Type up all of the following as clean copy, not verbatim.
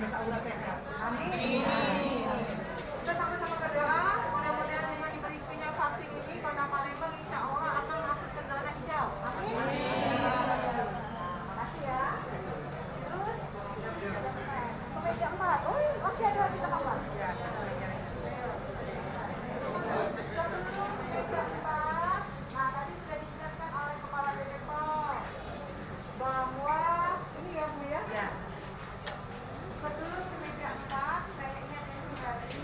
Amin. Kita sama-sama berdoa, mudah-mudahan dengan diberikannya vaksin ini, Kota Palembang insya Allah akan masuk ke zona hijau. Amin. Makasih ya. Terus, ke meja 4. Oh, masih ada lagi tempat. Nah, tadi sudah dijelaskan oleh Kepala BPOM bahwa ini ya Bu ya. Sebelum ke meja 4, saya ingatkan kembali.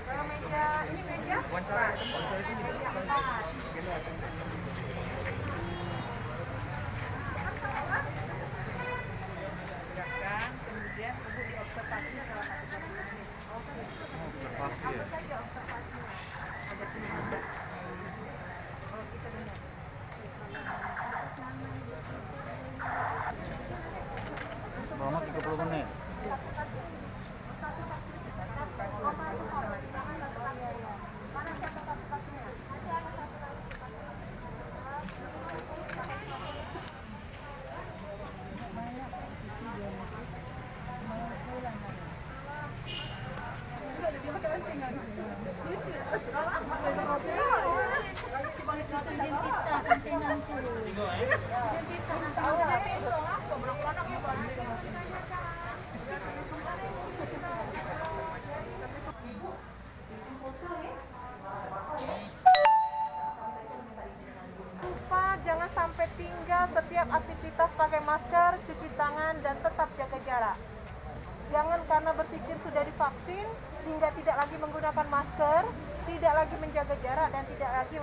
Kalau meja ini meja wawancara. Meja 4. Silakan, kemudian Ibu diobservasi salah satu dokumen. Apa saja observasinya? Ada tulisan. Oh, kita dengar. Selama 30 menit. Mana siapa satu-satunya? Masih ada satu lagi. Lupa jangan sampai tinggal setiap aktivitas pakai masker, cuci tangan, dan tetap jaga jarak. Jangan karena berpikir sudah divaksin sehingga tidak lagi menggunakan masker, tidak lagi menjaga jarak, dan tidak lagi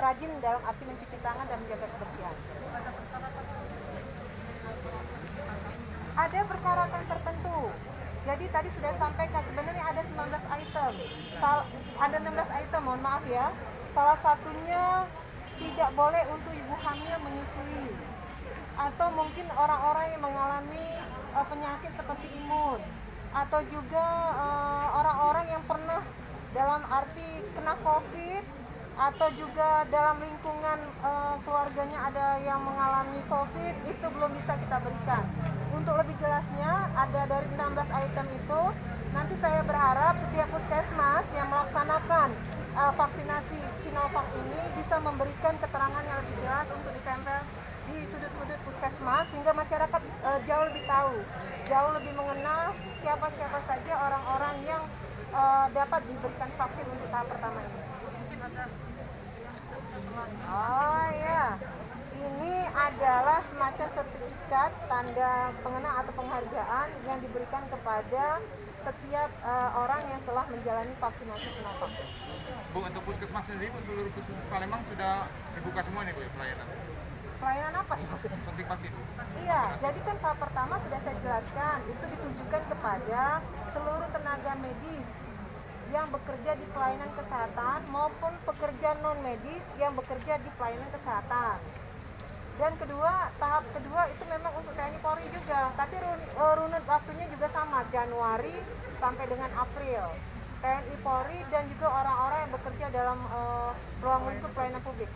rajin dalam arti mencuci tangan dan menjaga kebersihan. Ada persyaratan tertentu. Jadi tadi sudah sampaikan sebenarnya ada 19 item. Ada 16 item, mohon maaf ya. Salah satunya tidak boleh untuk ibu hamil menyusui. Atau mungkin orang-orang yang mengalami penyakit seperti imun. Atau juga orang-orang yang pernah dalam arti kena COVID. Atau juga dalam lingkungan keluarganya ada yang mengalami COVID, itu belum bisa kita berikan. Untuk lebih jelasnya, ada dari 16 item itu, nanti saya berharap setiap puskesmas yang melaksanakan vaksinasi Sinovac ini bisa memberikan keterangan yang lebih jelas untuk ditempel di sudut-sudut puskesmas, sehingga masyarakat jauh lebih tahu, jauh lebih mengenal siapa-siapa saja orang-orang yang dapat diberikan vaksin untuk tahap pertama ini. Oh ya, ini adalah semacam sertifikat tanda pengenal atau penghargaan yang diberikan kepada setiap orang yang telah menjalani vaksinasi Sinovac. Bu, untuk puskesmas sendiri, seluruh puskesmas Palembang sudah terbuka semua nih Bu ya pelayanan? Pelayanan apa ya maksudnya? Suntik vaksin Bu? Iya, jadi kan tahap pertama sudah saya jelaskan, itu ditujukan kepada seluruh tenaga medis yang bekerja di pelayanan kesehatan maupun pekerja non-medis yang bekerja di pelayanan kesehatan. Dan kedua, tahap kedua itu memang untuk TNI Polri juga, tapi runut waktunya juga sama, Januari sampai dengan April. TNI Polri dan juga orang-orang yang bekerja dalam ruang lingkup pelayanan publik.